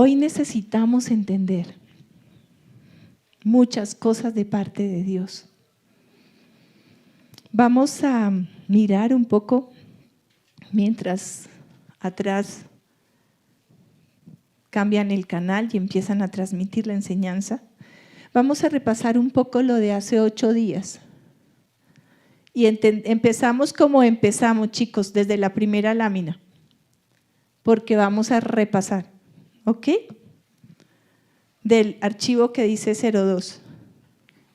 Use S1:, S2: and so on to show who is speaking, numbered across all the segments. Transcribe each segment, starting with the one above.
S1: Hoy necesitamos entender muchas cosas de parte de Dios. Vamos a mirar un poco mientras atrás cambian el canal y empiezan a transmitir la enseñanza. Vamos a repasar un poco lo de hace 8 días. Y empezamos como empezamos, chicos, desde la primera lámina, porque vamos a repasar, ¿ok? Del archivo que dice 02.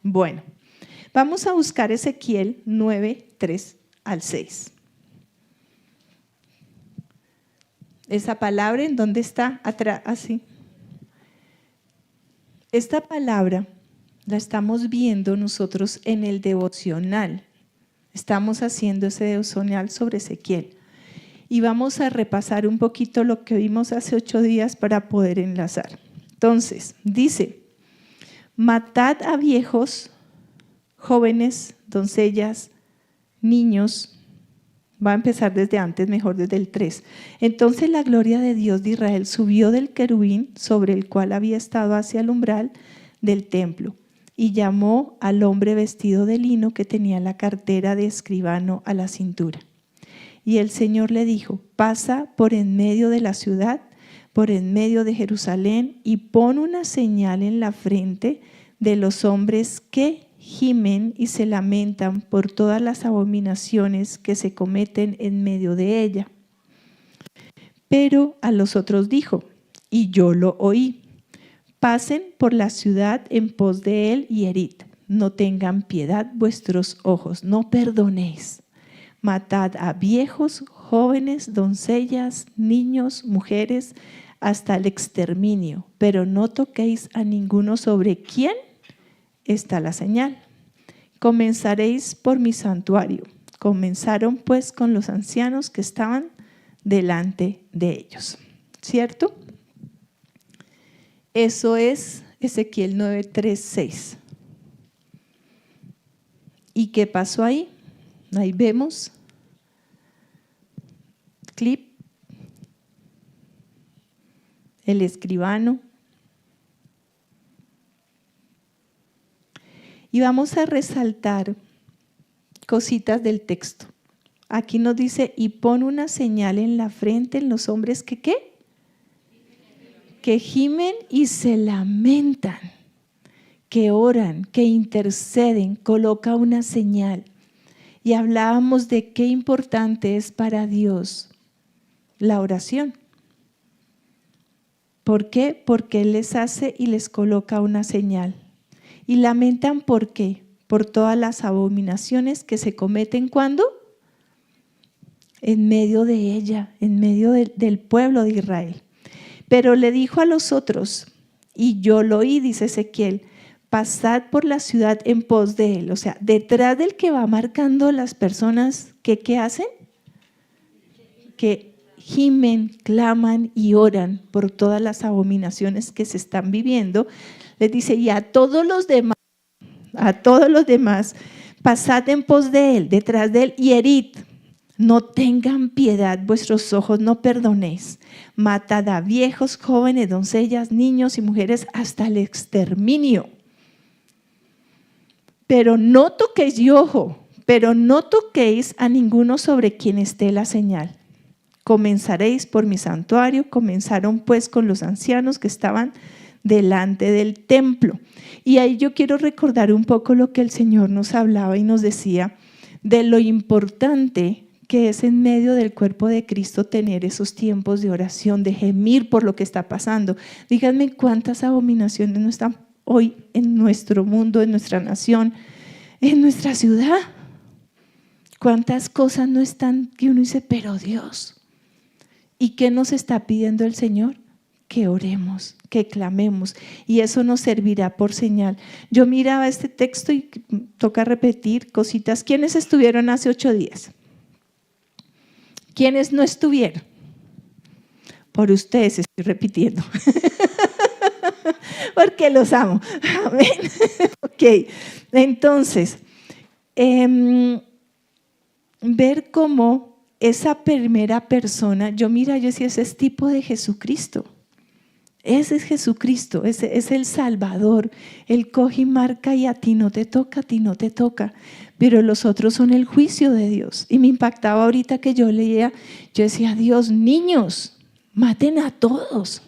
S1: Bueno, vamos a buscar Ezequiel 9, 3 al 6. Esa palabra, ¿en dónde está? Atrás, así. Esta palabra la estamos viendo nosotros en el devocional. Estamos haciendo ese devocional sobre Ezequiel. Y vamos a repasar un poquito lo que vimos hace 8 días para poder enlazar. Entonces, dice, matad a viejos, jóvenes, doncellas, niños. Va a empezar desde antes, mejor desde el 3. Entonces la gloria de Dios de Israel subió del querubín sobre el cual había estado hacia el umbral del templo y llamó al hombre vestido de lino que tenía la cartera de escribano a la cintura. Y el Señor le dijo, pasa por en medio de la ciudad, por en medio de Jerusalén y pon una señal en la frente de los hombres que gimen y se lamentan por todas las abominaciones que se cometen en medio de ella. Pero a los otros dijo, y yo lo oí, pasen por la ciudad en pos de él y herid, no tengan piedad vuestros ojos, no perdonéis, matad a viejos, jóvenes, doncellas, niños, mujeres, hasta el exterminio, pero no toquéis a ninguno sobre quién está la señal. Comenzaréis por mi santuario. Comenzaron pues con los ancianos que estaban delante de ellos. ¿Cierto? Eso es Ezequiel 9, 3, 6. ¿Y qué pasó ahí? Ahí vemos. Clip. El escribano. Y vamos a resaltar cositas del texto. Aquí nos dice, y pon una señal en la frente en los hombres que ¿qué? Que gimen y se lamentan, que oran, que interceden, coloca una señal. Y hablábamos de qué importante es para Dios la oración. ¿Por qué? Porque Él les hace y les coloca una señal. Y lamentan ¿por qué? Por todas las abominaciones que se cometen ¿cuándo? En medio de ella, en medio del pueblo de Israel. Pero le dijo a los otros, y yo lo oí, dice Ezequiel, pasad por la ciudad en pos de él. O sea, detrás del que va marcando las personas que ¿qué hacen? Que gimen, claman y oran por todas las abominaciones que se están viviendo. Les dice, y a todos los demás, pasad en pos de él, detrás de él, y herid. No tengan piedad vuestros ojos, no perdonéis. Matad a viejos, jóvenes, doncellas, niños y mujeres hasta el exterminio. Pero no toquéis, y ojo, pero no toquéis a ninguno sobre quien esté la señal. Comenzaréis por mi santuario. Comenzaron pues con los ancianos que estaban delante del templo. Y ahí yo quiero recordar un poco lo que el Señor nos hablaba y nos decía de lo importante que es en medio del cuerpo de Cristo tener esos tiempos de oración, de gemir por lo que está pasando. Díganme cuántas abominaciones no están hoy en nuestro mundo, en nuestra nación, en nuestra ciudad. Cuántas cosas no están que uno dice, pero Dios, ¿y qué nos está pidiendo el Señor? Que oremos, que clamemos, y eso nos servirá por señal. Yo miraba este texto y toca repetir cositas. ¿Quiénes estuvieron hace 8 días? ¿Quiénes no estuvieron? Por ustedes estoy repitiendo, porque los amo. Amén. Ok, entonces, ver cómo esa primera persona, yo decía, ese es tipo de Jesucristo. Ese es Jesucristo, ese es el Salvador. Él coge y marca y a ti no te toca, a ti no te toca. Pero los otros son el juicio de Dios. Y me impactaba ahorita que yo leía, yo decía, Dios, niños, maten a todos.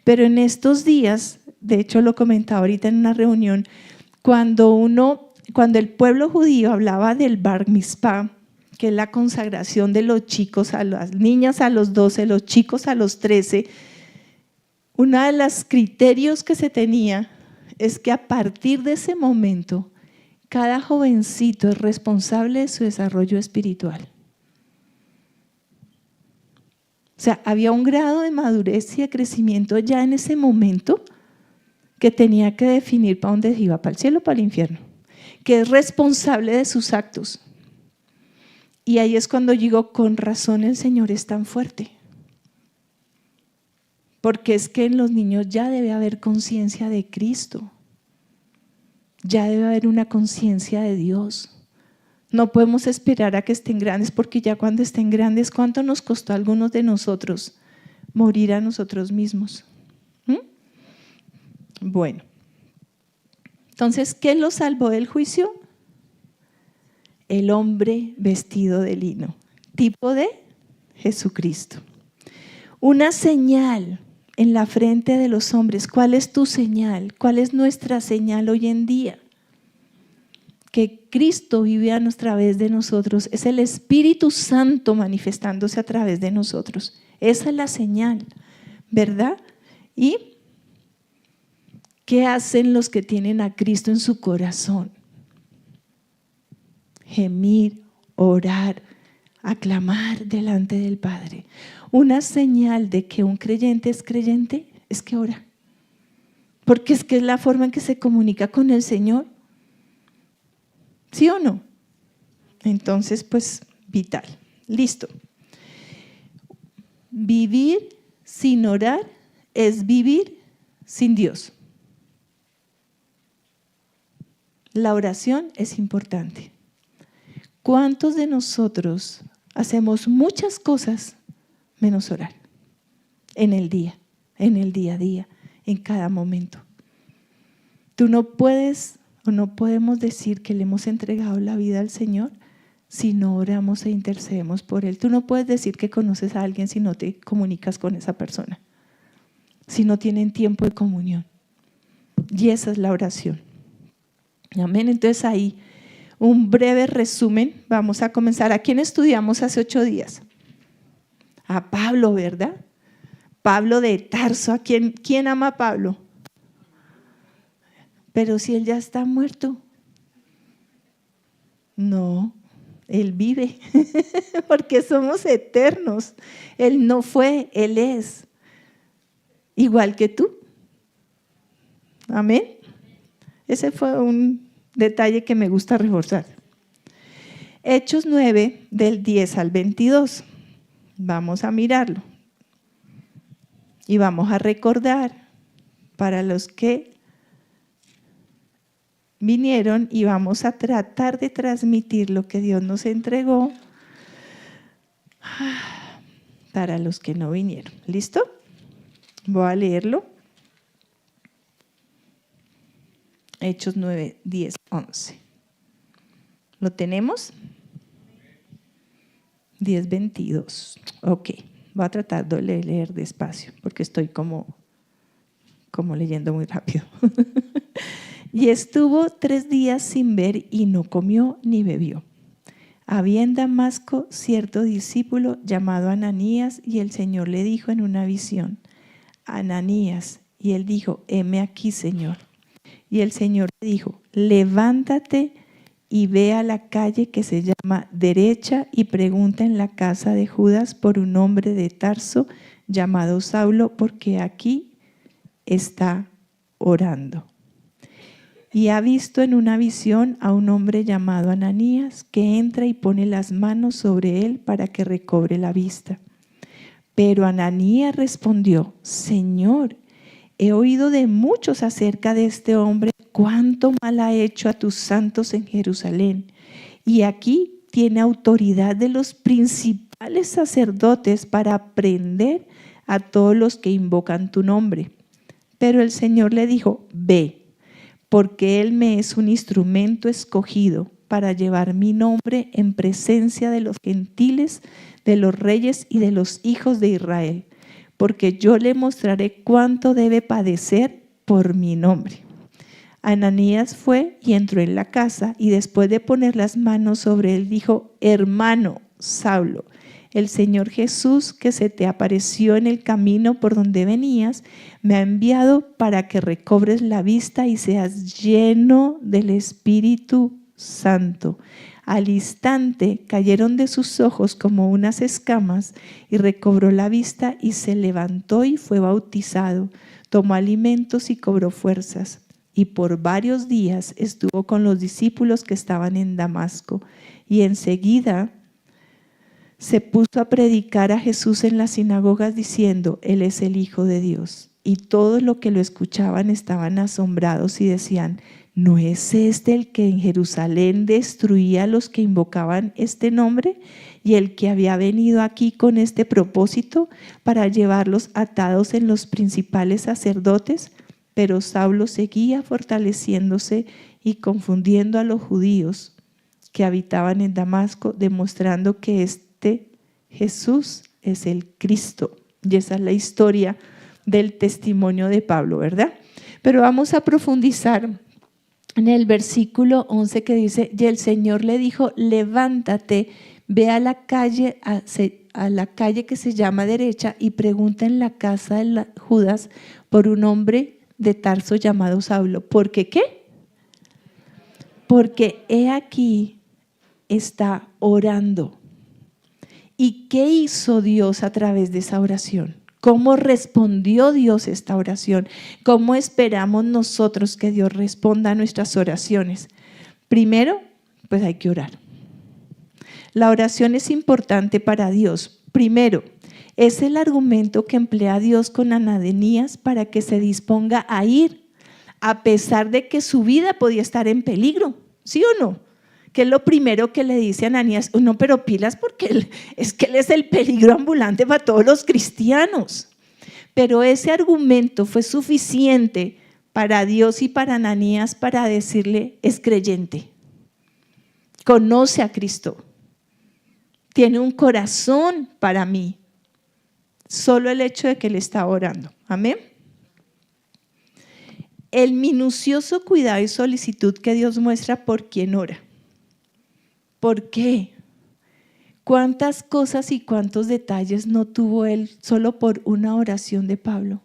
S1: Pero en estos días, de hecho lo comentaba ahorita en una reunión, cuando el pueblo judío hablaba del Bar Mitzvah, que es la consagración de los chicos, a las niñas a los 12, los chicos a los 13, uno de los criterios que se tenía es que a partir de ese momento, cada jovencito es responsable de su desarrollo espiritual. O sea, había un grado de madurez y de crecimiento ya en ese momento que tenía que definir para dónde iba, para el cielo o para el infierno, que es responsable de sus actos. Y ahí es cuando digo, con razón el Señor es tan fuerte. Porque es que en los niños ya debe haber conciencia de Cristo. Ya debe haber una conciencia de Dios. No podemos esperar a que estén grandes, porque ya cuando estén grandes, ¿cuánto nos costó a algunos de nosotros morir a nosotros mismos? Bueno, entonces, ¿qué los salvó del juicio? El hombre vestido de lino, tipo de Jesucristo. Una señal en la frente de los hombres. ¿Cuál es tu señal? ¿Cuál es nuestra señal hoy en día? Que Cristo vive a través de nosotros. Es el Espíritu Santo manifestándose a través de nosotros. Esa es la señal, ¿verdad? ¿Y qué hacen los que tienen a Cristo en su corazón? Gemir, orar, aclamar delante del Padre. Una señal de que un creyente es creyente es que ora. Porque es que es la forma en que se comunica con el Señor. ¿Sí o no? Entonces, pues, vital. Listo. Vivir sin orar es vivir sin Dios. La oración es importante. ¿Cuántos de nosotros hacemos muchas cosas menos orar? En el día a día, en cada momento. Tú no puedes o no podemos decir que le hemos entregado la vida al Señor si no oramos e intercedemos por Él. Tú no puedes decir que conoces a alguien si no te comunicas con esa persona, si no tienen tiempo de comunión. Y esa es la oración. Amén. Entonces ahí un breve resumen. Vamos a comenzar. ¿A quién estudiamos hace 8 días? A Pablo, ¿verdad? Pablo de Tarso. ¿Quién ama a Pablo? Pero si él ya está muerto. No, él vive, porque somos eternos. Él no fue, él es. Igual que tú. Amén. Ese fue un detalle que me gusta reforzar. Hechos 9, del 10 al 22. Vamos a mirarlo. Y vamos a recordar para los que vinieron, y vamos a tratar de transmitir lo que Dios nos entregó para los que no vinieron. ¿Listo? Voy a leerlo. Hechos 9, 10, 11. ¿Lo tenemos? 10, 22. Ok, voy a tratar de leer despacio porque estoy como leyendo muy rápido. Y estuvo 3 días sin ver y no comió ni bebió. Había en Damasco cierto discípulo llamado Ananías, y el Señor le dijo en una visión: Ananías. Y él dijo: heme aquí, Señor. Y el Señor le dijo: levántate y ve a la calle que se llama Derecha y pregunta en la casa de Judas por un hombre de Tarso llamado Saulo, porque aquí está orando. Y ha visto en una visión a un hombre llamado Ananías, que entra y pone las manos sobre él para que recobre la vista. Pero Ananías respondió: Señor, he oído de muchos acerca de este hombre, cuánto mal ha hecho a tus santos en Jerusalén. Y aquí tiene autoridad de los principales sacerdotes para prender a todos los que invocan tu nombre. Pero el Señor le dijo: ve, porque él me es un instrumento escogido para llevar mi nombre en presencia de los gentiles, de los reyes y de los hijos de Israel, porque yo le mostraré cuánto debe padecer por mi nombre. Ananías fue y entró en la casa, y después de poner las manos sobre él dijo: hermano Saulo, el Señor Jesús, que se te apareció en el camino por donde venías, me ha enviado para que recobres la vista y seas lleno del Espíritu Santo. Al instante cayeron de sus ojos como unas escamas, y recobró la vista y se levantó y fue bautizado. Tomó alimentos y cobró fuerzas. Y por varios días estuvo con los discípulos que estaban en Damasco. Y enseguida se puso a predicar a Jesús en las sinagogas diciendo: Él es el Hijo de Dios. Y todos los que lo escuchaban estaban asombrados y decían: ¿no es este el que en Jerusalén destruía a los que invocaban este nombre? Y el que había venido aquí con este propósito, para llevarlos atados en los principales sacerdotes. Pero Saulo seguía fortaleciéndose y confundiendo a los judíos que habitaban en Damasco, demostrando que Jesús es el Cristo. Y esa es la historia del testimonio de Pablo, ¿verdad? Pero vamos a profundizar en el versículo 11 que dice: y el Señor le dijo: levántate, ve a la calle, a la calle que se llama derecha, y pregunta en la casa de Judas por un hombre de Tarso llamado Saulo. ¿Por qué qué? Porque he aquí está orando. ¿Y qué hizo Dios a través de esa oración? ¿Cómo respondió Dios esta oración? ¿Cómo esperamos nosotros que Dios responda a nuestras oraciones? Primero, pues hay que orar. La oración es importante para Dios. Primero, es el argumento que emplea Dios con Ananías para que se disponga a ir, a pesar de que su vida podía estar en peligro. ¿Sí o no? Que es lo primero que le dice a Ananías: no, pero pilas, porque él es el peligro ambulante para todos los cristianos. Pero ese argumento fue suficiente para Dios y para Ananías para decirle: es creyente, conoce a Cristo, tiene un corazón para mí. Solo el hecho de que él está orando. Amén. El minucioso cuidado y solicitud que Dios muestra por quien ora. ¿Por qué? ¿Cuántas cosas y cuántos detalles no tuvo él solo por una oración de Pablo?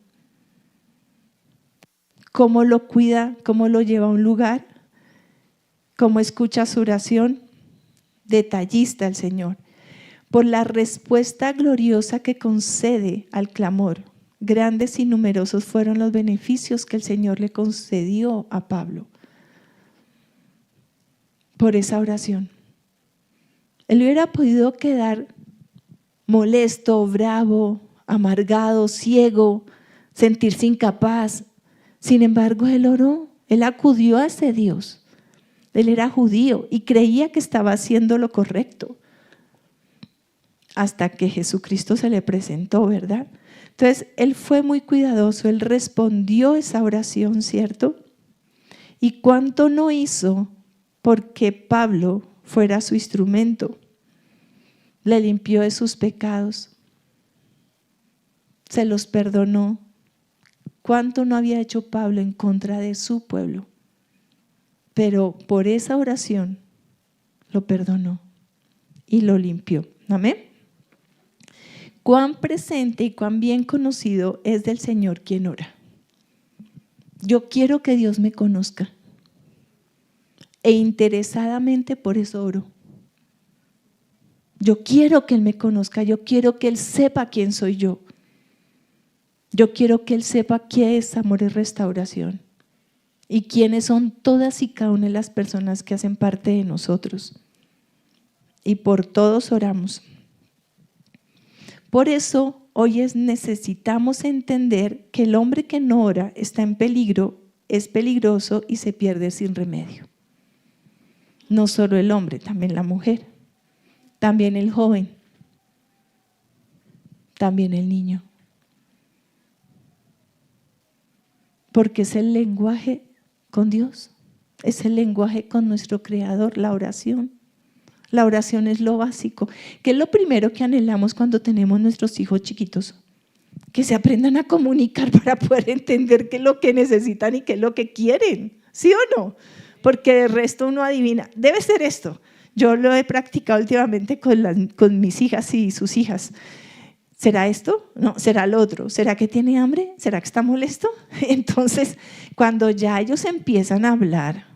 S1: ¿Cómo lo cuida? ¿Cómo lo lleva a un lugar? ¿Cómo escucha su oración? Detallista el Señor. Por la respuesta gloriosa que concede al clamor. Grandes y numerosos fueron los beneficios que el Señor le concedió a Pablo por esa oración. Él hubiera podido quedar molesto, bravo, amargado, ciego, sentirse incapaz. Sin embargo, él oró, él acudió a ese Dios. Él era judío y creía que estaba haciendo lo correcto, hasta que Jesucristo se le presentó, ¿verdad? Entonces, él fue muy cuidadoso, él respondió esa oración, ¿cierto? ¿Y cuánto no hizo porque Pablo fuera su instrumento? Le limpió de sus pecados, se los perdonó. ¿Cuánto no había hecho Pablo en contra de su pueblo? Pero por esa oración lo perdonó y lo limpió. Amén. Cuán presente y cuán bien conocido es del Señor quien ora. Yo quiero que Dios me conozca e interesadamente por eso oro. Yo quiero que Él me conozca, yo quiero que Él sepa quién soy yo. Yo quiero que Él sepa qué es amor y restauración y quiénes son todas y cada una de las personas que hacen parte de nosotros. Y por todos oramos. Por eso hoy necesitamos entender que el hombre que no ora está en peligro, es peligroso y se pierde sin remedio. No solo el hombre, también la mujer, también el joven, también el niño. porque es el lenguaje con Dios, es el lenguaje con nuestro Creador, la oración. La oración es lo básico, que es lo primero que anhelamos cuando tenemos nuestros hijos chiquitos, que se aprendan a comunicar para poder entender qué es lo que necesitan y qué es lo que quieren, ¿sí o no? Porque el resto uno adivina, debe ser esto. Yo lo he practicado últimamente con mis hijas y sus hijas. ¿Será esto? No, ¿será lo otro? ¿Será que tiene hambre? ¿Será que está molesto? Entonces, cuando ya ellos empiezan a hablar,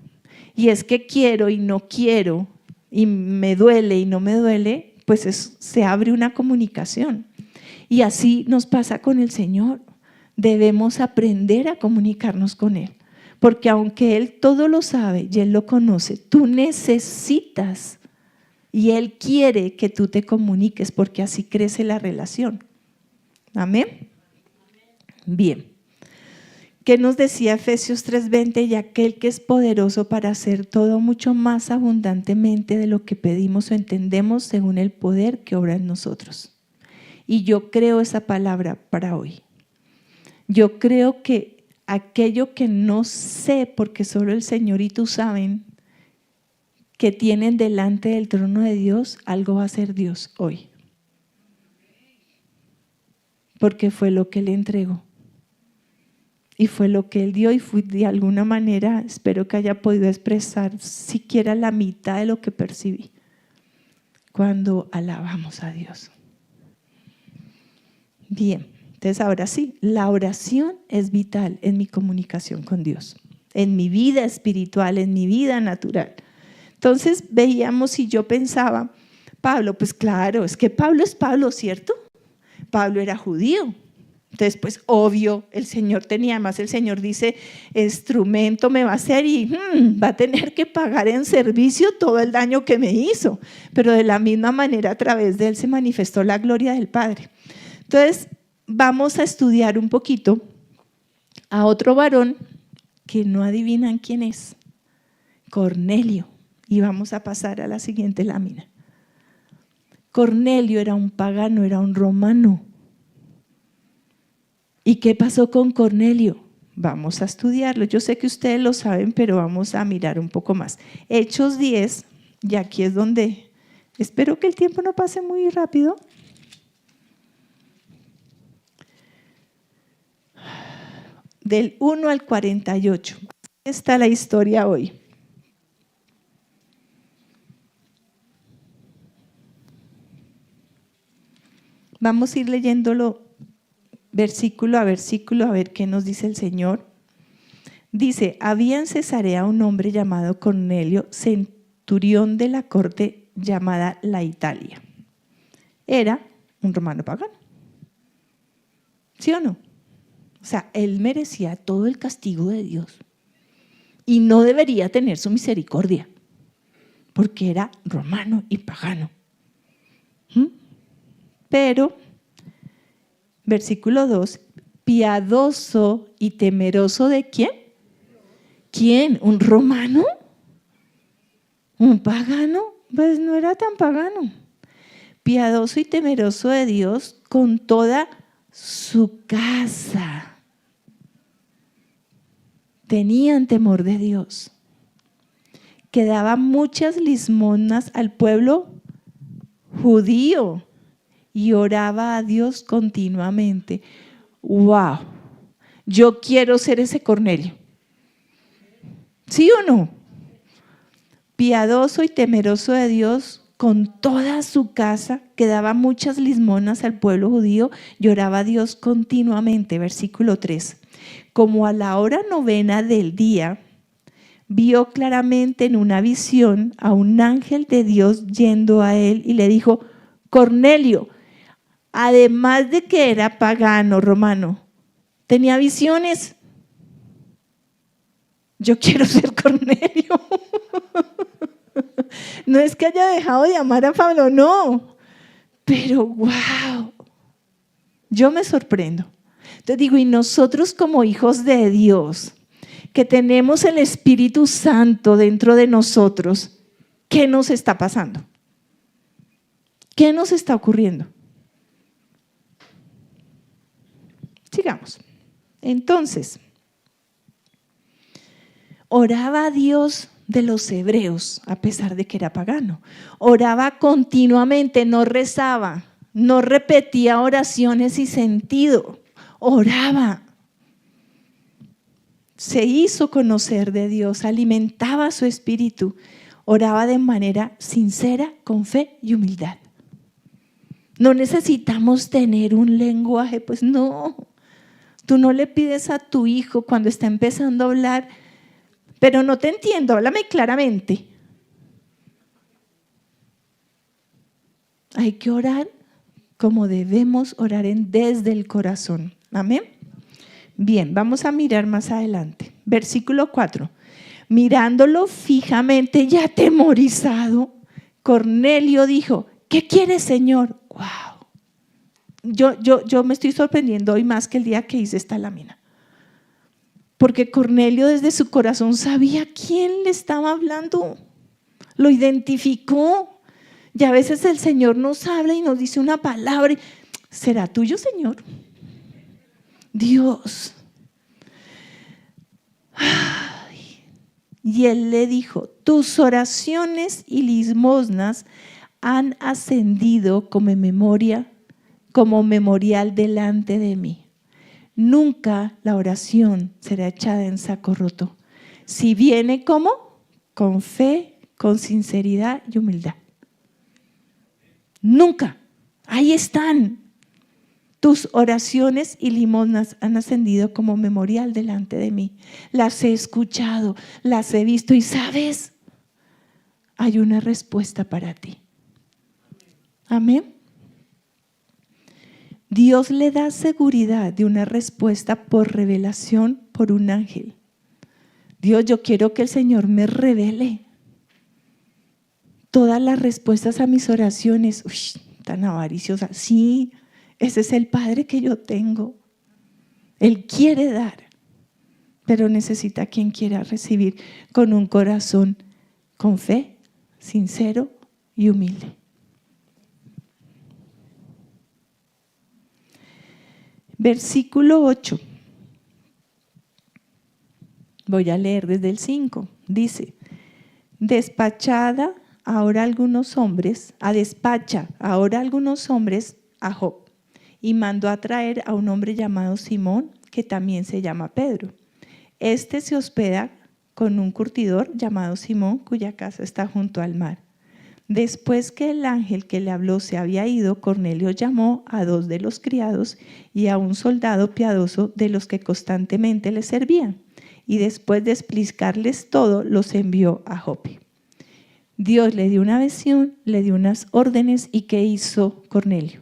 S1: y es que quiero y no quiero, y me duele y no me duele, pues se abre una comunicación. Y así nos pasa con el Señor. Debemos aprender a comunicarnos con Él, porque aunque Él todo lo sabe y Él lo conoce, tú necesitas y Él quiere que tú te comuniques, porque así crece la relación. Amén. Bien. ¿Qué nos decía Efesios 3:20? Y aquel que es poderoso para hacer todo mucho más abundantemente de lo que pedimos o entendemos según el poder que obra en nosotros. Y yo creo esa palabra para hoy. Yo creo que aquello que no sé, porque solo el Señor y tú saben, que tienen delante del trono de Dios, algo va a hacer Dios hoy. Porque fue lo que Él entregó. Y fue lo que Él dio y fue de alguna manera, espero que haya podido expresar siquiera la mitad de lo que percibí cuando alabamos a Dios. Bien, entonces ahora sí, la oración es vital en mi comunicación con Dios, en mi vida espiritual, en mi vida natural. Entonces veíamos y yo pensaba, Pablo, pues claro, es que Pablo es Pablo, ¿cierto? Pablo era judío. Entonces, pues obvio, el Señor tenía, además el Señor dice, instrumento me va a hacer y va a tener que pagar en servicio todo el daño que me hizo. Pero de la misma manera a través de él se manifestó la gloria del Padre. Entonces, vamos a estudiar un poquito a otro varón que no adivinan quién es, Cornelio. Y vamos a pasar a la siguiente lámina. Cornelio era un pagano, era un romano. ¿Y qué pasó con Cornelio? Vamos a estudiarlo. Yo sé que ustedes lo saben, pero vamos a mirar un poco más. Hechos 10, y aquí es donde espero que el tiempo no pase muy rápido. Del 1 al 48. Está la historia hoy. Vamos a ir leyéndolo versículo a versículo a ver qué nos dice el Señor. Dice, había en Cesarea un hombre llamado Cornelio, centurión de la corte llamada la Italia. Era un romano pagano. ¿Sí o no? O sea, él merecía todo el castigo de Dios y no debería tener su misericordia porque era romano y pagano. Pero, versículo 2, piadoso y temeroso ¿de quién? ¿Quién? ¿Un romano? ¿Un pagano? Pues no era tan pagano. Piadoso y temeroso de Dios con toda su casa. Tenían temor de Dios. Que daba muchas limosnas al pueblo judío y oraba a Dios continuamente. ¡Wow! Yo quiero ser ese Cornelio. ¿Sí o no? Piadoso y temeroso de Dios con toda su casa, que daba muchas limosnas al pueblo judío y oraba a Dios continuamente. Versículo 3. Como a la hora 9 del día, vio claramente en una visión a un ángel de Dios yendo a él y le dijo, Cornelio, además de que era pagano romano, tenía visiones. Yo quiero ser Cornelio. No es que haya dejado de amar a Pablo, no. Pero wow, yo me sorprendo. Entonces digo, y nosotros como hijos de Dios, que tenemos el Espíritu Santo dentro de nosotros, ¿qué nos está pasando? ¿Qué nos está ocurriendo? Sigamos. Entonces, oraba a Dios de los hebreos, a pesar de que era pagano. Oraba continuamente, no rezaba, no repetía oraciones sin sentido, oraba. Se hizo conocer de Dios, alimentaba su espíritu, oraba de manera sincera, con fe y humildad. No necesitamos tener un lenguaje, pues no. Tú no le pides a tu hijo cuando está empezando a hablar, pero no te entiendo, háblame claramente. Hay que orar como debemos orar desde el corazón. Amén. Bien, vamos a mirar más adelante. Versículo 4. Mirándolo fijamente y atemorizado, Cornelio dijo: ¿qué quieres, Señor? Wow. Yo me estoy sorprendiendo hoy más que el día que hice esta lámina. Porque Cornelio desde su corazón sabía quién le estaba hablando. Lo identificó. Y a veces el Señor nos habla y nos dice una palabra. ¿Será tuyo, Señor? Dios. Ay. Y él le dijo: tus oraciones y limosnas han ascendido como memorial delante de mí. Nunca la oración será echada en saco roto. Si viene ¿cómo? Con fe, con sinceridad y humildad. Nunca. Ahí están. Tus oraciones y limosnas han ascendido como memorial delante de mí. Las he escuchado, las he visto y ¿sabes? Hay una respuesta para ti. Amén. Dios le da seguridad de una respuesta por revelación por un ángel. Dios, yo quiero que el Señor me revele todas las respuestas a mis oraciones. Uy, tan avariciosa. Sí, ese es el Padre que yo tengo. Él quiere dar, pero necesita quien quiera recibir con un corazón con fe, sincero y humilde. Versículo 8. Voy a leer desde el 5. Dice: despacha ahora algunos hombres a Job, y mandó a traer a un hombre llamado Simón, que también se llama Pedro. Este se hospeda con un curtidor llamado Simón, cuya casa está junto al mar. Después que el ángel que le habló se había ido, Cornelio llamó a 2 de los criados y a un soldado piadoso de los que constantemente le servían, y después de explicarles todo, los envió a Jope. Dios le dio una visión, le dio unas órdenes, y ¿qué hizo Cornelio?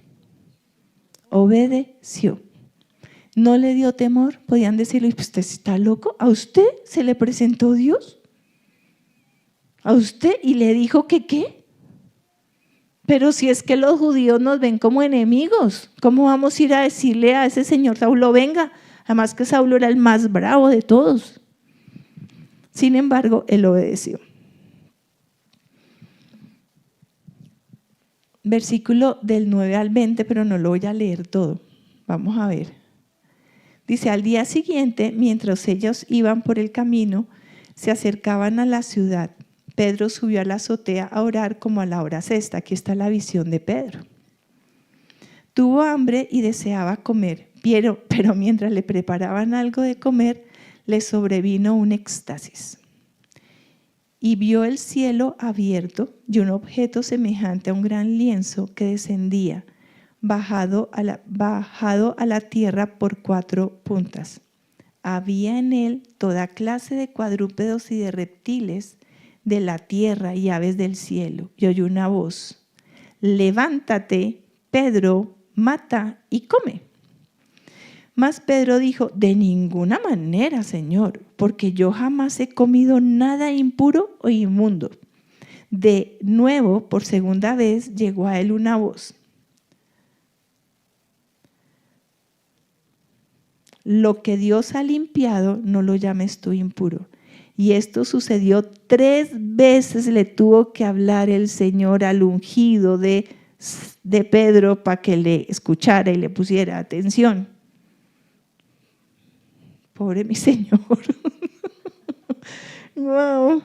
S1: Obedeció. No le dio temor. Podían decirle: ¿usted está loco? ¿A usted se le presentó Dios? ¿A usted? ¿Y le dijo que qué? Pero si es que los judíos nos ven como enemigos, ¿cómo vamos a ir a decirle a ese señor Saulo: venga? Además que Saulo era el más bravo de todos. Sin embargo, él obedeció. Versículo del 9 al 20, pero no lo voy a leer todo. Vamos a ver. Dice: al día siguiente, mientras ellos iban por el camino, se acercaban a la ciudad. Pedro subió a la azotea a orar como a la hora sexta. Aquí está la visión de Pedro. Tuvo hambre y deseaba comer, pero mientras le preparaban algo de comer, le sobrevino un éxtasis. Y vio el cielo abierto y un objeto semejante a un gran lienzo que descendía, bajado a la tierra por 4 puntas. Había en él toda clase de cuadrúpedos y de reptiles de la tierra y aves del cielo. Y oyó una voz: levántate, Pedro, mata y come. Mas Pedro dijo: de ninguna manera, Señor, porque yo jamás he comido nada impuro o inmundo. De nuevo, por segunda vez, llegó a él una voz: lo que Dios ha limpiado, no lo llames tú impuro. Y esto sucedió 3 veces, le tuvo que hablar el Señor al ungido de Pedro para que le escuchara y le pusiera atención. Pobre mi Señor. Wow.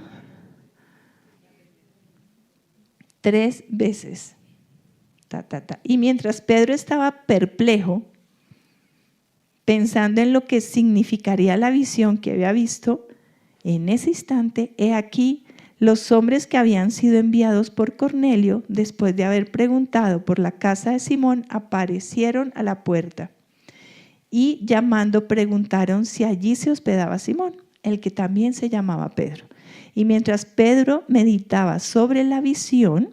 S1: 3 veces. Y mientras Pedro estaba perplejo, pensando en lo que significaría la visión que había visto, en ese instante, he aquí, los hombres que habían sido enviados por Cornelio, después de haber preguntado por la casa de Simón, aparecieron a la puerta y llamando preguntaron si allí se hospedaba Simón, el que también se llamaba Pedro. Y mientras Pedro meditaba sobre la visión,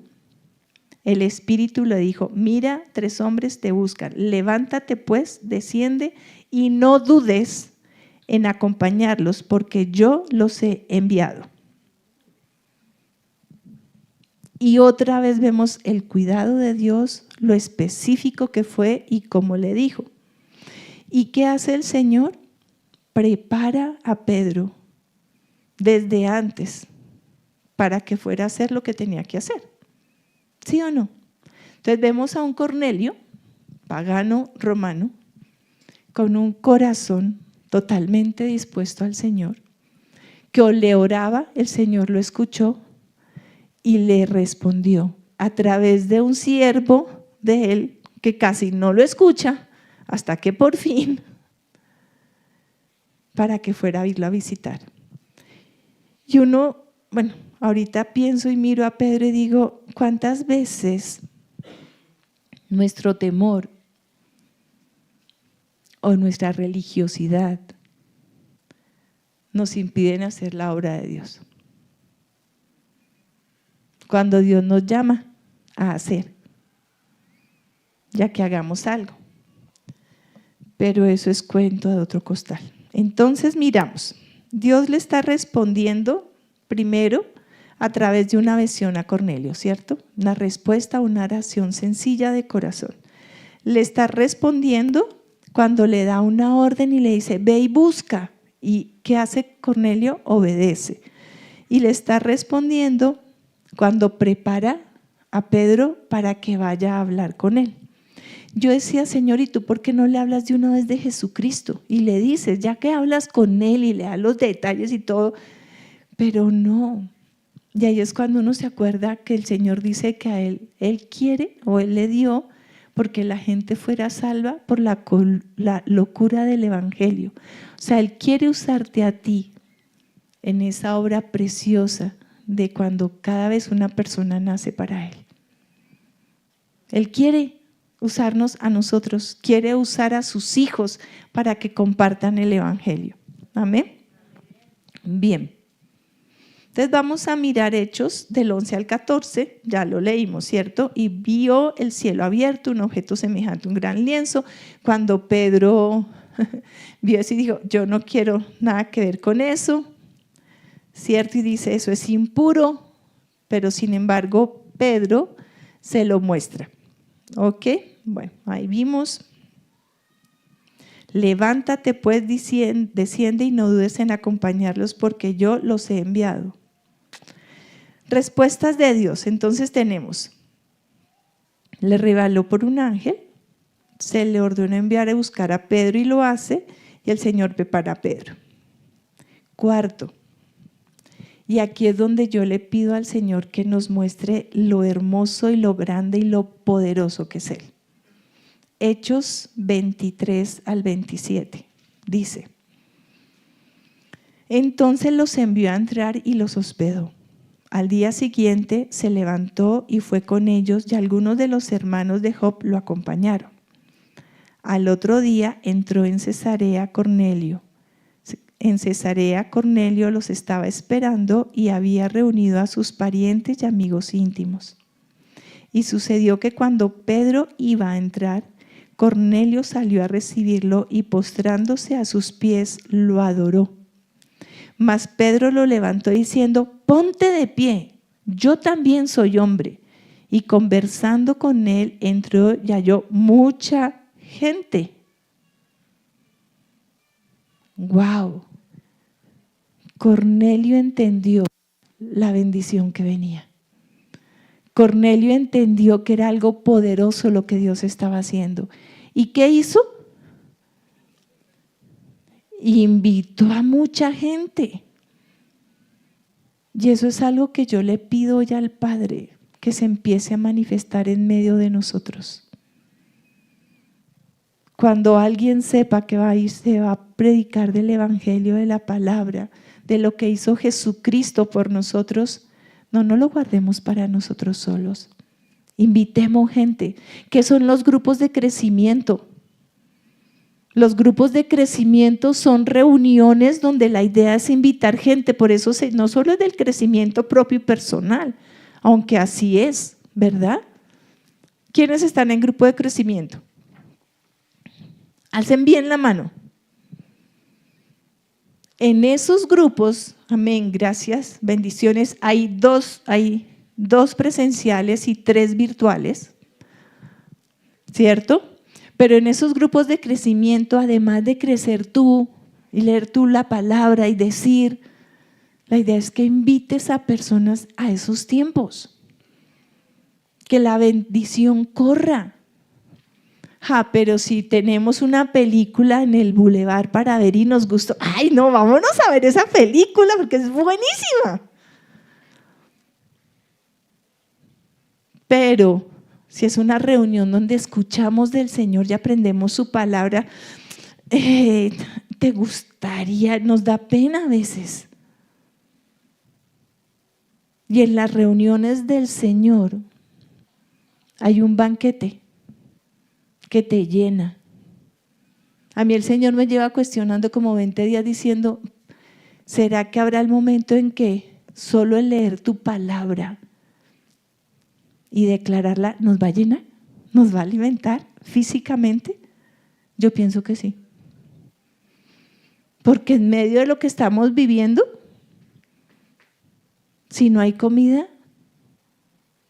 S1: el Espíritu le dijo: mira, 3 hombres te buscan, levántate pues, desciende y no dudes en acompañarlos, porque yo los he enviado. Y otra vez vemos el cuidado de Dios, lo específico que fue y cómo le dijo. ¿Y qué hace el Señor? Prepara a Pedro desde antes para que fuera a hacer lo que tenía que hacer. ¿Sí o no? Entonces vemos a un Cornelio, pagano romano, con un corazón totalmente dispuesto al Señor, que le oraba, el Señor lo escuchó y le respondió a través de un siervo de él que casi no lo escucha, hasta que por fin, para que fuera a irlo a visitar. Y uno, bueno, ahorita pienso y miro a Pedro y digo, ¿cuántas veces nuestro temor o nuestra religiosidad nos impiden hacer la obra de Dios? Cuando Dios nos llama a hacer, ya que hagamos algo. Pero eso es cuento de otro costal. Entonces miramos, Dios le está respondiendo primero a través de una visión a Cornelio, ¿cierto? Una respuesta a una oración sencilla de corazón. Le está respondiendo cuando le da una orden y le dice, ve y busca. ¿Y qué hace Cornelio? Obedece. Y le está respondiendo cuando prepara a Pedro para que vaya a hablar con él. Yo decía, Señor, ¿y tú por qué no le hablas de una vez de Jesucristo? Y le dices, ya que hablas con él y le das los detalles y todo, pero no. Y ahí es cuando uno se acuerda que el Señor dice que a él quiere o él le dio porque la gente fuera salva por la locura del Evangelio. O sea, Él quiere usarte a ti en esa obra preciosa de cuando cada vez una persona nace para Él. Él quiere usarnos a nosotros, quiere usar a sus hijos para que compartan el Evangelio. Amén. Bien. Entonces vamos a mirar Hechos del 11 al 14, ya lo leímos, ¿cierto? Y vio el cielo abierto, un objeto semejante a un gran lienzo. Cuando Pedro vio eso y dijo, yo no quiero nada que ver con eso, ¿cierto? Y dice, eso es impuro, pero sin embargo Pedro se lo muestra. ¿Ok? Bueno, ahí vimos. Levántate pues, desciende y no dudes en acompañarlos porque yo los he enviado. Respuestas de Dios. Entonces tenemos, le reveló por un ángel, se le ordenó enviar a buscar a Pedro y lo hace, y el Señor prepara a Pedro. Cuarto, y aquí es donde yo le pido al Señor que nos muestre lo hermoso y lo grande y lo poderoso que es Él. Hechos 23 al 27, dice, entonces los envió a entrar y los hospedó. Al día siguiente se levantó y fue con ellos y algunos de los hermanos de Job lo acompañaron. Al otro día entró en Cesarea Cornelio. En Cesarea Cornelio los estaba esperando y había reunido a sus parientes y amigos íntimos. Y sucedió que cuando Pedro iba a entrar, Cornelio salió a recibirlo y postrándose a sus pies lo adoró. Mas Pedro lo levantó diciendo, ponte de pie, yo también soy hombre. Y conversando con él entró y halló mucha gente. ¡Wow! Cornelio entendió la bendición que venía. Cornelio entendió que era algo poderoso lo que Dios estaba haciendo. ¿Y qué hizo? Invitó a mucha gente. Y eso es algo que yo le pido hoy al Padre, que se empiece a manifestar en medio de nosotros. Cuando alguien sepa que va a ir, se va a predicar del evangelio, de la palabra, de lo que hizo Jesucristo por nosotros, no lo guardemos para nosotros solos. Invitemos gente. ¿Qué son los grupos de crecimiento? Los grupos de crecimiento son reuniones donde la idea es invitar gente, por eso no solo es del crecimiento propio y personal, aunque así es, ¿verdad? ¿Quiénes están en grupo de crecimiento? Alcen bien la mano. En esos grupos, amén, gracias, bendiciones, hay dos presenciales y 3 virtuales, ¿cierto? Pero en esos grupos de crecimiento, además de crecer tú y leer tú la palabra y decir, la idea es que invites a personas a esos tiempos, que la bendición corra. Pero si tenemos una película en el bulevar para ver y nos gustó, ¡ay no, vámonos a ver esa película porque es buenísima! Pero si es una reunión donde escuchamos del Señor y aprendemos su palabra, te gustaría, nos da pena a veces. Y en las reuniones del Señor hay un banquete que te llena. A mí el Señor me lleva cuestionando como 20 días diciendo, ¿será que habrá el momento en que solo el leer tu palabra y declararla nos va a llenar? ¿Nos va a alimentar físicamente? Yo pienso que sí. Porque en medio de lo que estamos viviendo, si no hay comida,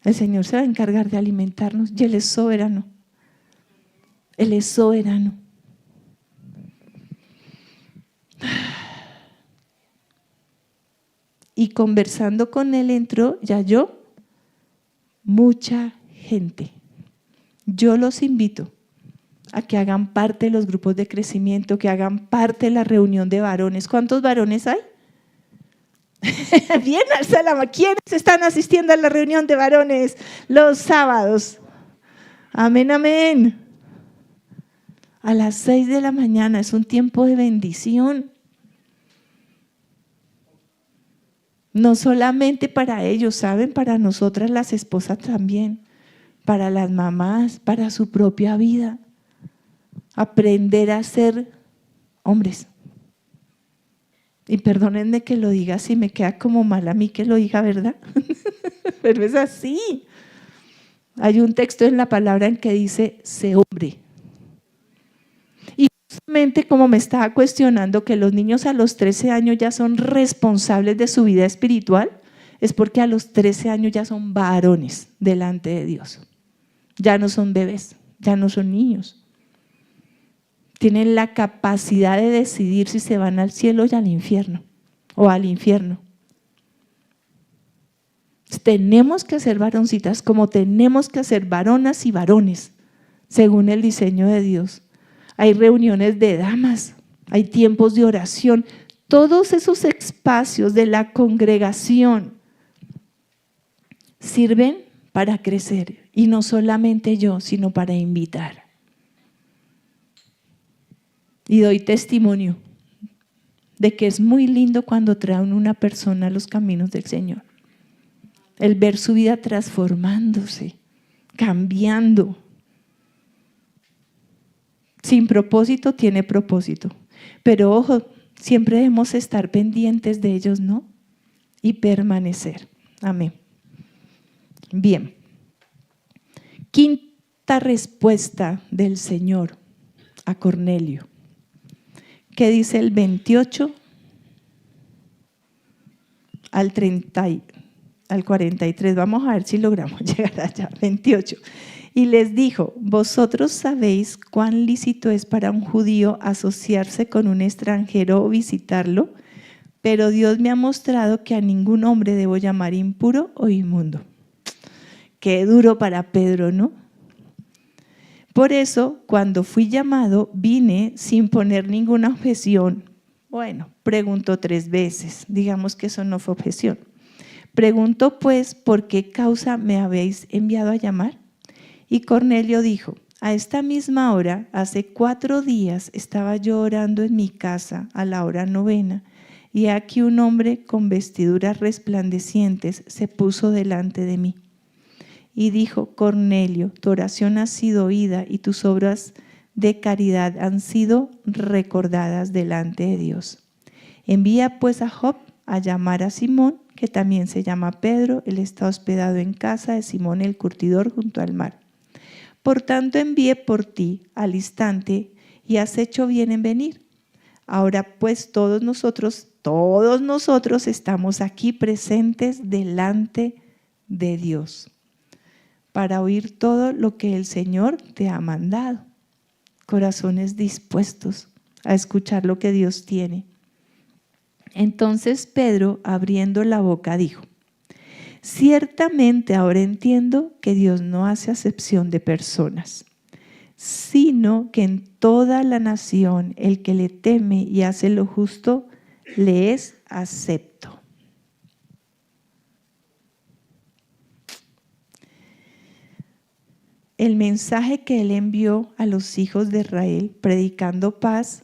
S1: el Señor se va a encargar de alimentarnos y Él es soberano. Él es soberano. Y conversando con Él entró, mucha gente. Yo los invito a que hagan parte de los grupos de crecimiento, que hagan parte de la reunión de varones. ¿Cuántos varones hay? Bien, Alsalama. ¿Quiénes están asistiendo a la reunión de varones los sábados? Amén, amén. A las 6 de la mañana es un tiempo de bendición. No solamente para ellos, ¿saben? Para nosotras las esposas también, para las mamás, para su propia vida. Aprender a ser hombres. Y perdónenme que lo diga así, me queda como mal a mí que lo diga, ¿verdad? Pero es así. Hay un texto en la palabra en que dice, sé hombre. Y justamente como me estaba cuestionando que los niños a los 13 años ya son responsables de su vida espiritual, es porque a los 13 años ya son varones delante de Dios. Ya no son bebés, ya no son niños. Tienen la capacidad de decidir si se van al cielo y al infierno, o al infierno. Tenemos que ser varoncitas como tenemos que ser varonas y varones, según el diseño de Dios. Hay reuniones de damas, hay tiempos de oración, todos esos espacios de la congregación sirven para crecer, y no solamente yo, sino para invitar. Y doy testimonio de que es muy lindo cuando traen una persona a los caminos del Señor. El ver su vida transformándose, cambiando. Sin propósito tiene propósito. Pero ojo, siempre debemos estar pendientes de ellos, ¿no? Y permanecer. Amén. Bien. Quinta respuesta del Señor a Cornelio. ¿Qué dice el 28 al 43? Vamos a ver si logramos llegar allá. 28. Y les dijo, vosotros sabéis cuán lícito es para un judío asociarse con un extranjero o visitarlo, pero Dios me ha mostrado que a ningún hombre debo llamar impuro o inmundo. Qué duro para Pedro, ¿no? Por eso, cuando fui llamado, vine sin poner ninguna objeción. Bueno, preguntó 3 veces, digamos que eso no fue objeción. Pregunto pues, ¿por qué causa me habéis enviado a llamar? Y Cornelio dijo, a esta misma hora, hace 4 días, estaba yo orando en mi casa a la hora 9, y aquí un hombre con vestiduras resplandecientes se puso delante de mí. Y dijo, Cornelio, tu oración ha sido oída y tus obras de caridad han sido recordadas delante de Dios. Envía pues a Job a llamar a Simón, que también se llama Pedro. Él está hospedado en casa de Simón el curtidor junto al mar. Por tanto envié por ti al instante y has hecho bien en venir. Ahora pues todos nosotros estamos aquí presentes delante de Dios para oír todo lo que el Señor te ha mandado. Corazones dispuestos a escuchar lo que Dios tiene. Entonces Pedro, abriendo la boca, dijo, ciertamente ahora entiendo que Dios no hace acepción de personas, sino que en toda la nación el que le teme y hace lo justo le es acepto. El mensaje que él envió a los hijos de Israel, predicando paz,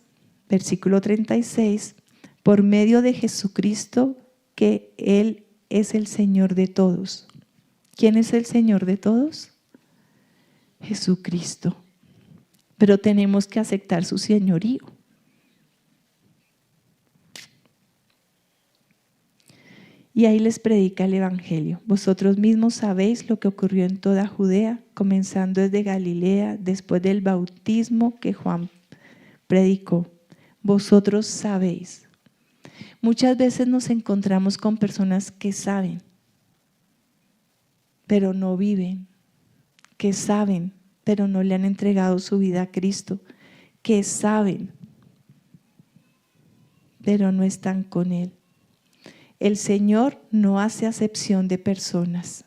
S1: versículo 36, por medio de Jesucristo, que Él es el Señor de todos. ¿Quién es el Señor de todos? Jesucristo. Pero tenemos que aceptar su señorío. Y ahí les predica el Evangelio. Vosotros mismos sabéis lo que ocurrió en toda Judea, comenzando desde Galilea, después del bautismo que Juan predicó. Vosotros sabéis. Muchas veces nos encontramos con personas que saben, pero no viven, que saben, pero no le han entregado su vida a Cristo, que saben, pero no están con Él. El Señor no hace acepción de personas.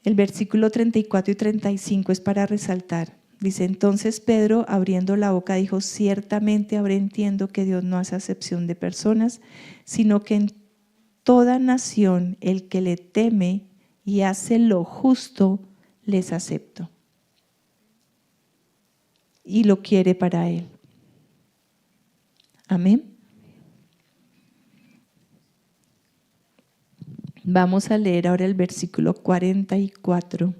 S1: El versículo 34 y 35 es para resaltar. Dice, entonces Pedro, abriendo la boca, dijo, ciertamente ahora entiendo que Dios no hace acepción de personas, sino que en toda nación el que le teme y hace lo justo, les acepto. Y lo quiere para Él. Amén. Vamos a leer ahora el versículo 44.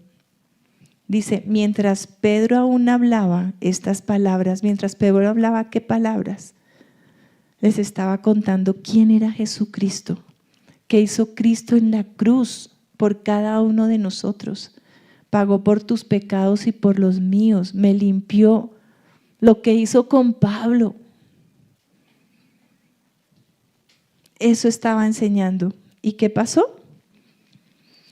S1: Dice, mientras Pedro aún hablaba estas palabras, mientras Pedro hablaba, ¿qué palabras? Les estaba contando quién era Jesucristo, qué hizo Cristo en la cruz por cada uno de nosotros. Pagó por tus pecados y por los míos, me limpió. Lo que hizo con Pablo. Eso estaba enseñando. ¿Y qué pasó?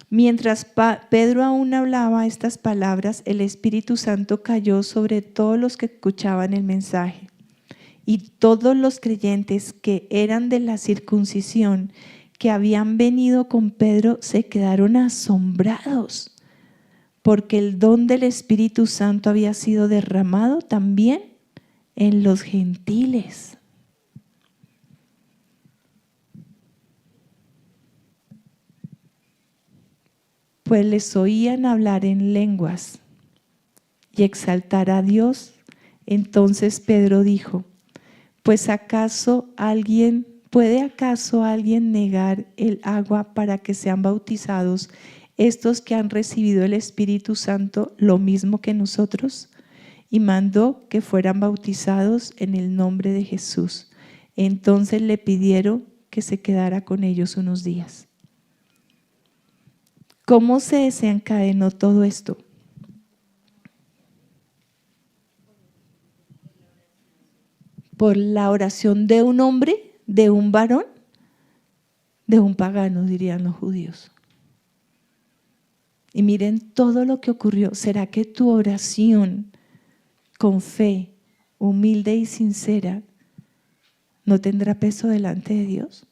S1: Mientras Pedro aún hablaba estas palabras, el Espíritu Santo cayó sobre todos los que escuchaban el mensaje. Y todos los creyentes que eran de la circuncisión, que habían venido con Pedro, se quedaron asombrados, porque el don del Espíritu Santo había sido derramado también en los gentiles. Pues les oían hablar en lenguas y exaltar a Dios. Entonces Pedro dijo, pues ¿puede acaso alguien negar el agua para que sean bautizados estos que han recibido el Espíritu Santo lo mismo que nosotros? Y mandó que fueran bautizados en el nombre de Jesús. Entonces le pidieron que se quedara con ellos unos días. ¿Cómo se desencadenó todo esto? Por la oración de un hombre, de un varón, de un pagano, dirían los judíos. Y miren todo lo que ocurrió. ¿Será que tu oración con fe, humilde y sincera, no tendrá peso delante de Dios?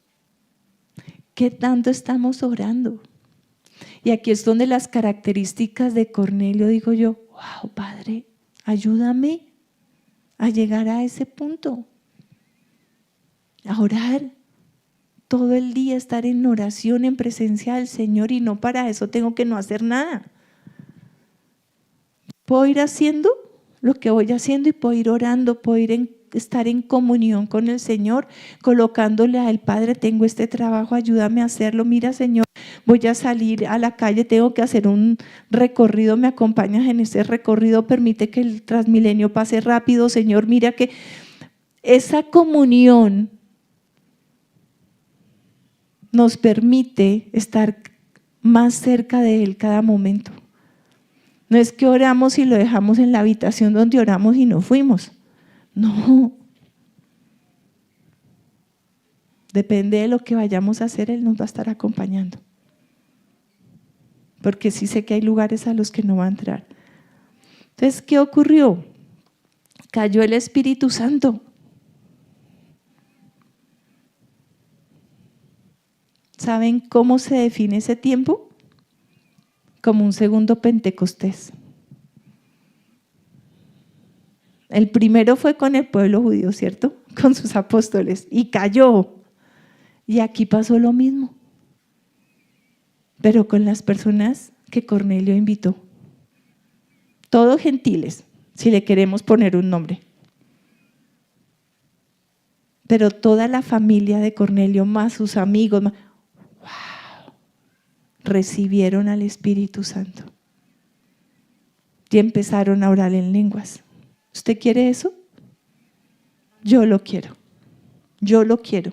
S1: ¿Qué tanto estamos orando? Y aquí es donde las características de Cornelio, digo yo, wow, Padre, ayúdame a llegar a ese punto, a orar todo el día estar en oración, en presencia del Señor, y no para eso tengo que no hacer nada. Puedo ir haciendo lo que voy haciendo y puedo ir orando, puedo estar en comunión con el Señor, colocándole al Padre, tengo este trabajo, ayúdame a hacerlo. Mira, Señor, voy a salir a la calle, tengo que hacer un recorrido, me acompañas en ese recorrido, permite que el Transmilenio pase rápido, Señor. Mira que esa comunión nos permite estar más cerca de Él cada momento. No es que oramos y lo dejamos en la habitación donde oramos y no fuimos. No. Depende de lo que vayamos a hacer, Él nos va a estar acompañando. Porque sí sé que hay lugares a los que no va a entrar. Entonces, ¿qué ocurrió? Cayó el Espíritu Santo. ¿Saben cómo se define ese tiempo? Como un segundo Pentecostés. El primero fue con el pueblo judío, ¿cierto? Con sus apóstoles. Y cayó. Y aquí pasó lo mismo. Pero con las personas que Cornelio invitó. Todos gentiles, si le queremos poner un nombre. Pero toda la familia de Cornelio, más sus amigos, ¡wow!, recibieron al Espíritu Santo. Y empezaron a orar en lenguas. ¿Usted quiere eso? Yo lo quiero. Yo lo quiero.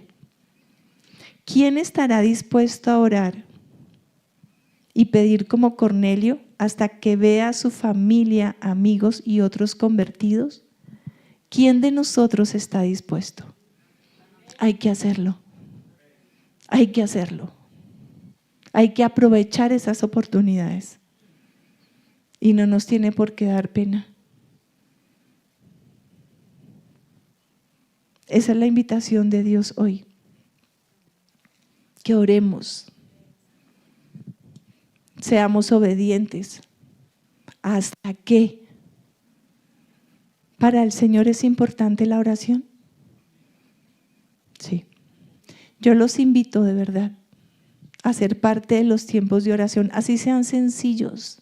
S1: ¿Quién estará dispuesto a orar y pedir como Cornelio hasta que vea a su familia, amigos y otros convertidos? ¿Quién de nosotros está dispuesto? Hay que hacerlo. Hay que hacerlo. Hay que aprovechar esas oportunidades. Y no nos tiene por qué dar pena. Esa es la invitación de Dios hoy. Que oremos. Seamos obedientes. ¿Hasta qué? ¿Para el Señor es importante la oración? Sí. Yo los invito de verdad a ser parte de los tiempos de oración, así sean sencillos,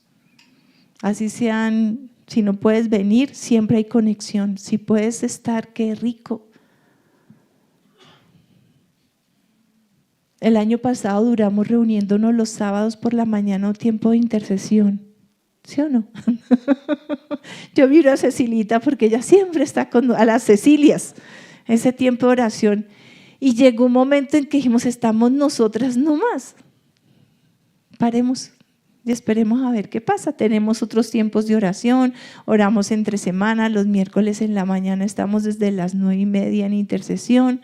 S1: así sean, si no puedes venir, siempre hay conexión, si puedes estar, qué rico. El año pasado duramos reuniéndonos los sábados por la mañana, un tiempo de intercesión, ¿sí o no? Yo miro a Cecilita porque ella siempre está a las Cecilias, ese tiempo de oración. Y llegó un momento en que dijimos, estamos nosotras nomás. Paremos y esperemos a ver qué pasa. Tenemos otros tiempos de oración, oramos entre semana, los miércoles en la mañana estamos desde las 9:30 en intercesión,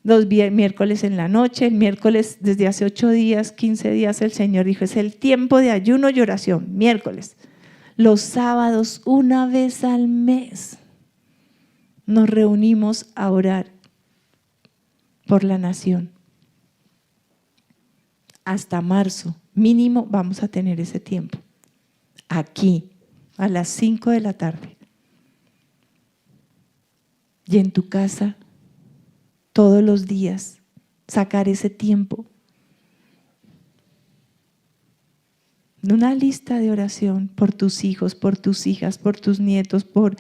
S1: los miércoles en la noche, el miércoles desde hace 8 días, 15 días el Señor dijo, es el tiempo de ayuno y oración, miércoles. Los sábados, una vez al mes, nos reunimos a orar por la nación. Hasta marzo, mínimo, vamos a tener ese tiempo. Aquí, a las 5 de la tarde. Y en tu casa, todos los días, sacar ese tiempo. Una lista de oración por tus hijos, por tus hijas, por tus nietos, por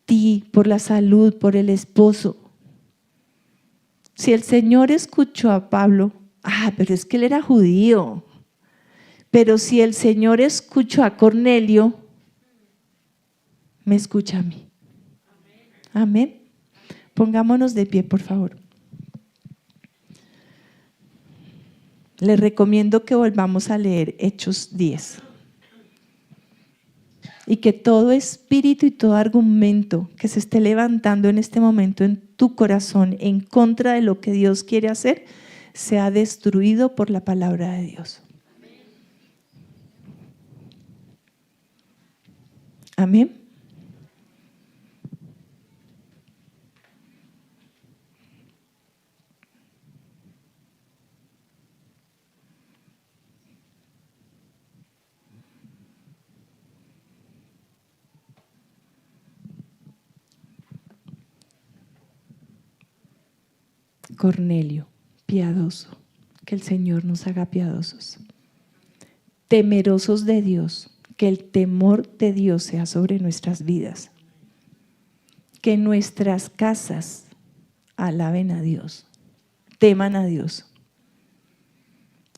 S1: ti, por la salud, por el esposo. Si el Señor escuchó a Pablo, pero es que él era judío. Pero si el Señor escuchó a Cornelio, me escucha a mí. Amén. Pongámonos de pie, por favor. Les recomiendo que volvamos a leer Hechos 10. Y que todo espíritu y todo argumento que se esté levantando en este momento en tu corazón en contra de lo que Dios quiere hacer, sea destruido por la palabra de Dios. Amén. Cornelio, piadoso. Que el Señor nos haga piadosos. Temerosos de Dios. Que el temor de Dios sea sobre nuestras vidas. Que nuestras casas alaben a Dios. Teman a Dios.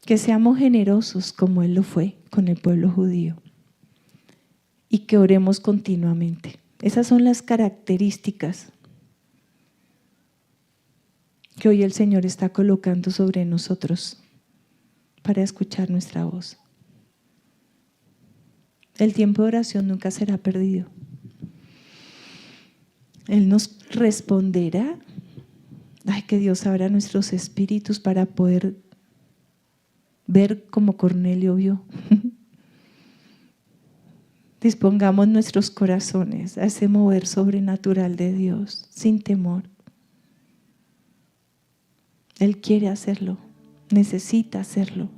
S1: Que seamos generosos como Él lo fue con el pueblo judío. Y que oremos continuamente. Esas son las características que hoy el Señor está colocando sobre nosotros para escuchar nuestra voz. El tiempo de oración nunca será perdido. Él nos responderá. Ay, que Dios abra nuestros espíritus para poder ver como Cornelio vio. Dispongamos nuestros corazones a ese mover sobrenatural de Dios, sin temor. Él quiere hacerlo, necesita hacerlo.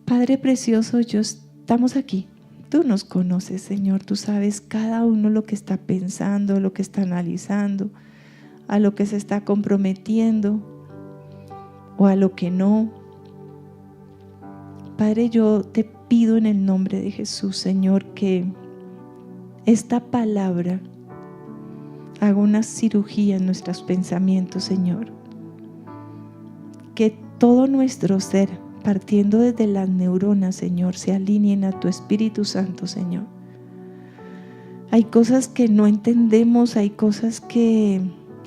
S1: Padre precioso, estamos aquí. Tú nos conoces, Señor. Tú sabes cada uno lo que está pensando, lo que está analizando, a lo que se está comprometiendo o a lo que no. Padre, yo te pido en el nombre de Jesús, Señor, que esta palabra haga una cirugía en nuestros pensamientos, Señor. Que todo nuestro ser, partiendo desde las neuronas, Señor, se alineen a tu Espíritu Santo, Señor. Hay cosas que no entendemos, hay cosas que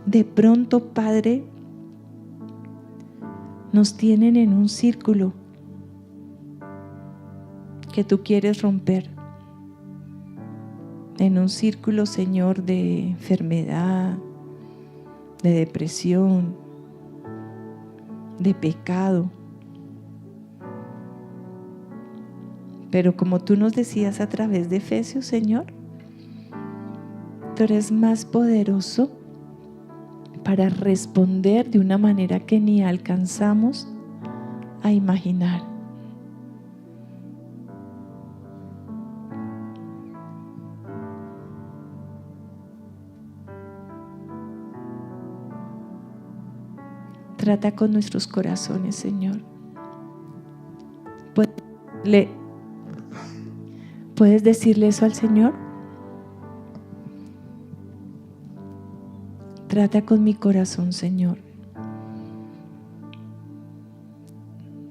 S1: de pronto, Padre, nos tienen en un círculo que tú quieres romper. En un círculo, Señor, de enfermedad, de depresión, de pecado. Pero como tú nos decías a través de Efesios, Señor, tú eres más poderoso para responder de una manera que ni alcanzamos a imaginar. Trata con nuestros corazones, Señor. ¿Puedes decirle eso al Señor? Trata con mi corazón, Señor.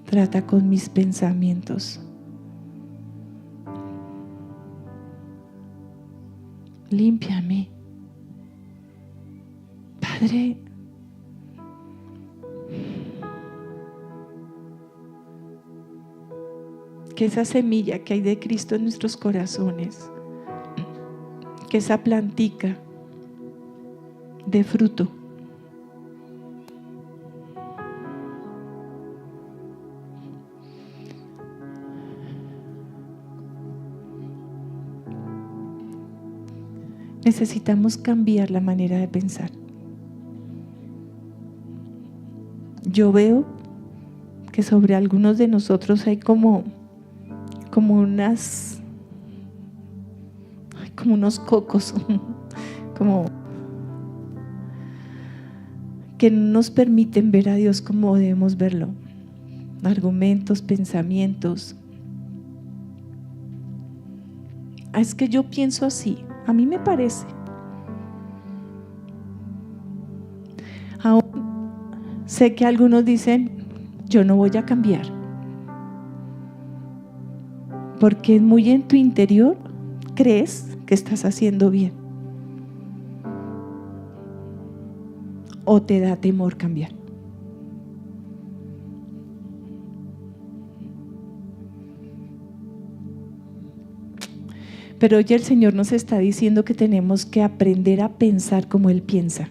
S1: Trata con mis pensamientos. Límpiame. Padre, que esa semilla que hay de Cristo en nuestros corazones, que esa plantica dé fruto. Necesitamos cambiar la manera de pensar. Yo veo que sobre algunos de nosotros hay como unos cocos, como que no nos permiten ver a Dios como debemos verlo. Argumentos, pensamientos. Es que yo pienso así, a mí me parece. Aún sé que algunos dicen, yo no voy a cambiar. Porque muy en tu interior crees que estás haciendo bien. O te da temor cambiar. Pero hoy el Señor nos está diciendo que tenemos que aprender a pensar como Él piensa.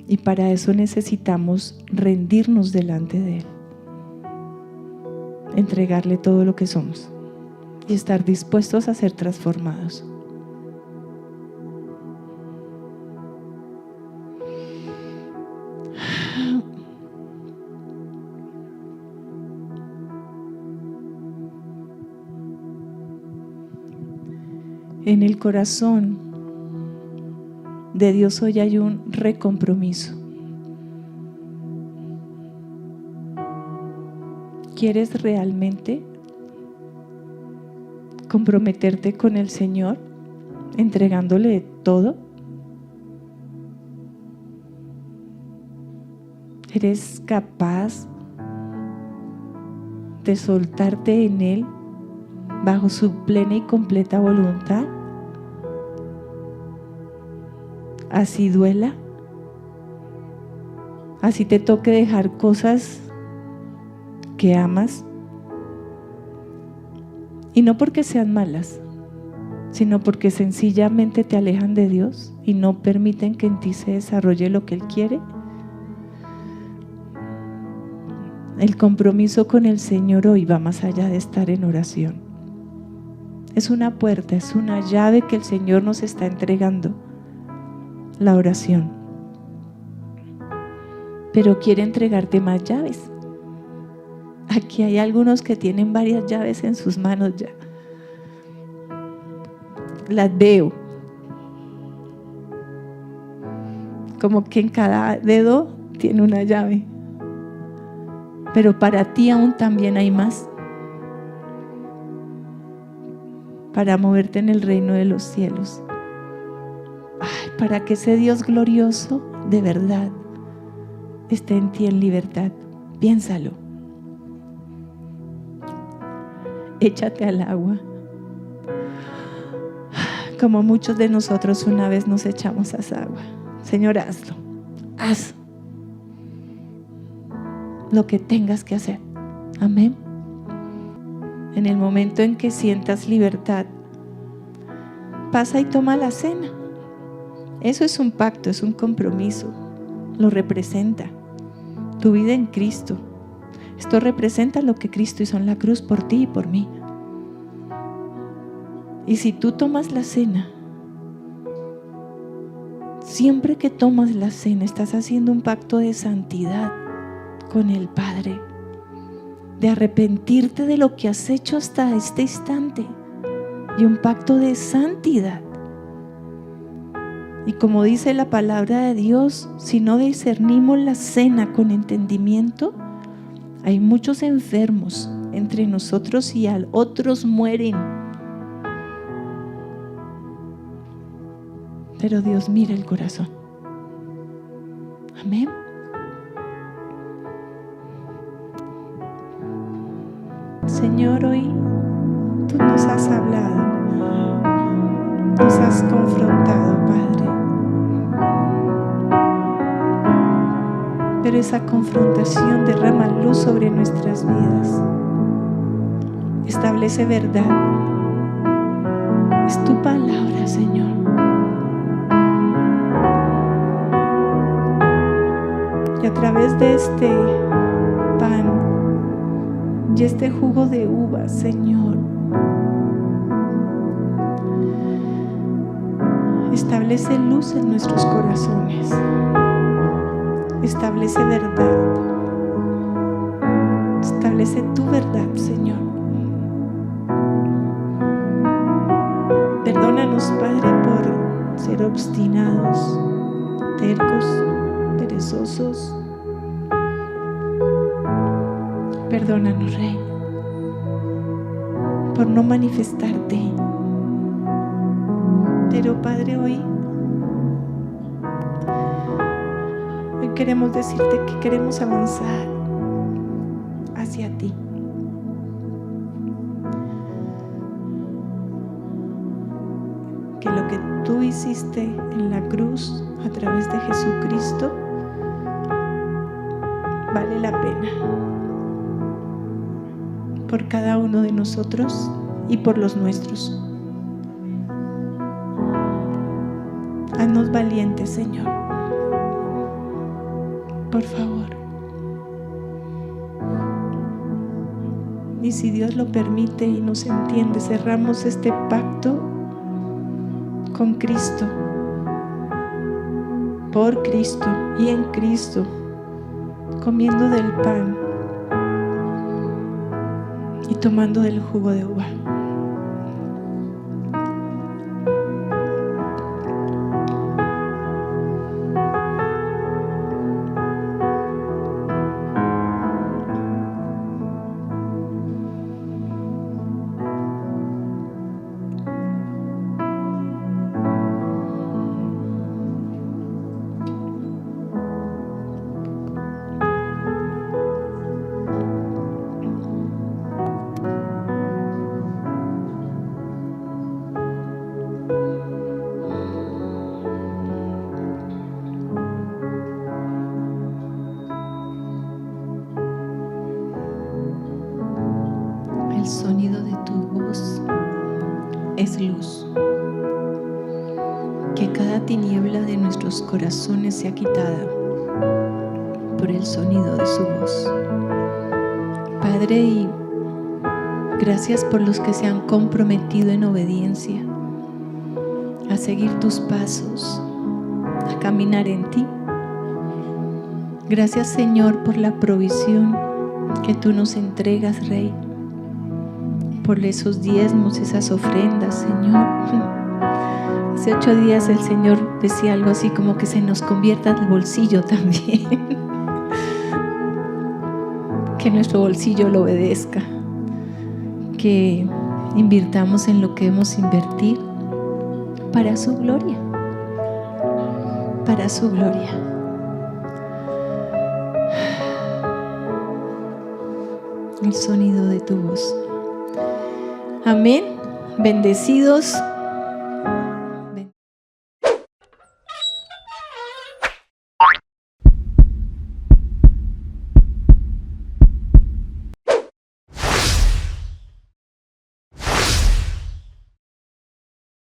S1: Y para eso necesitamos rendirnos delante de Él. Entregarle todo lo que somos. Y estar dispuestos a ser transformados. En el corazón de Dios hoy hay un recompromiso. ¿Quieres realmente comprometerte con el Señor, entregándole todo? ¿Eres capaz de soltarte en Él bajo su plena y completa voluntad? Así duela, así te toque dejar cosas que amas, y no porque sean malas, sino porque sencillamente te alejan de Dios y no permiten que en ti se desarrolle lo que Él quiere. El compromiso con el Señor hoy va más allá de estar en oración. Es una puerta, es una llave que el Señor nos está entregando, la oración. Pero quiere entregarte más llaves. Aquí hay algunos que tienen varias llaves en sus manos ya. Las veo. Como que en cada dedo tiene una llave. Pero para ti aún también hay más. Para moverte en el reino de los cielos. Ay, para que ese Dios glorioso de verdad esté en ti en libertad. Piénsalo. Échate al agua. Como muchos de nosotros una vez nos echamos a esa agua. Señor, hazlo. Haz lo que tengas que hacer. Amén. En el momento en que sientas libertad, pasa y toma la cena. Eso es un pacto, es un compromiso. Lo representa tu vida en Cristo. Esto representa lo que Cristo hizo en la cruz por ti y por mí. Y si tú tomas la cena, siempre que tomas la cena, estás haciendo un pacto de santidad con el Padre, de arrepentirte de lo que has hecho hasta este instante, y un pacto de santidad. Y como dice la palabra de Dios, si no discernimos la cena con entendimiento, hay muchos enfermos entre nosotros y otros mueren. Pero Dios mira el corazón. Amén. Señor, hoy tú nos has hablado, nos has confrontado, Padre. Pero esa confrontación derrama luz sobre nuestras vidas. Establece verdad. Es tu palabra, Señor. Y a través de este pan y este jugo de uva, Señor, establece luz en nuestros corazones. Establece verdad. Establece tu verdad, Señor. Perdónanos, Padre, por ser obstinados, tercos, perezosos. Perdónanos, Rey, por no manifestarte. Pero, Padre, hoy queremos decirte que queremos avanzar hacia ti. Que lo que tú hiciste en la cruz a través de Jesucristo vale la pena por cada uno de nosotros y por los nuestros. Haznos valientes, Señor. Por favor. Y si Dios lo permite y nos entiende, cerramos este pacto con Cristo, por Cristo y en Cristo, comiendo del pan y tomando del jugo de uva. es luz. Que cada tiniebla de nuestros corazones sea quitada por el sonido de su voz. Padre, y gracias por los que se han comprometido en obediencia a seguir tus pasos, a caminar en ti. Gracias, Señor, por la provisión que tú nos entregas, Rey, por esos diezmos, esas ofrendas, Señor. Hace 8 días el Señor decía algo así como que se nos convierta el bolsillo también. Que nuestro bolsillo lo obedezca. Que invirtamos en lo que debemos invertir para su gloria. Para su gloria. El sonido de tu voz. Amén. Bendecidos.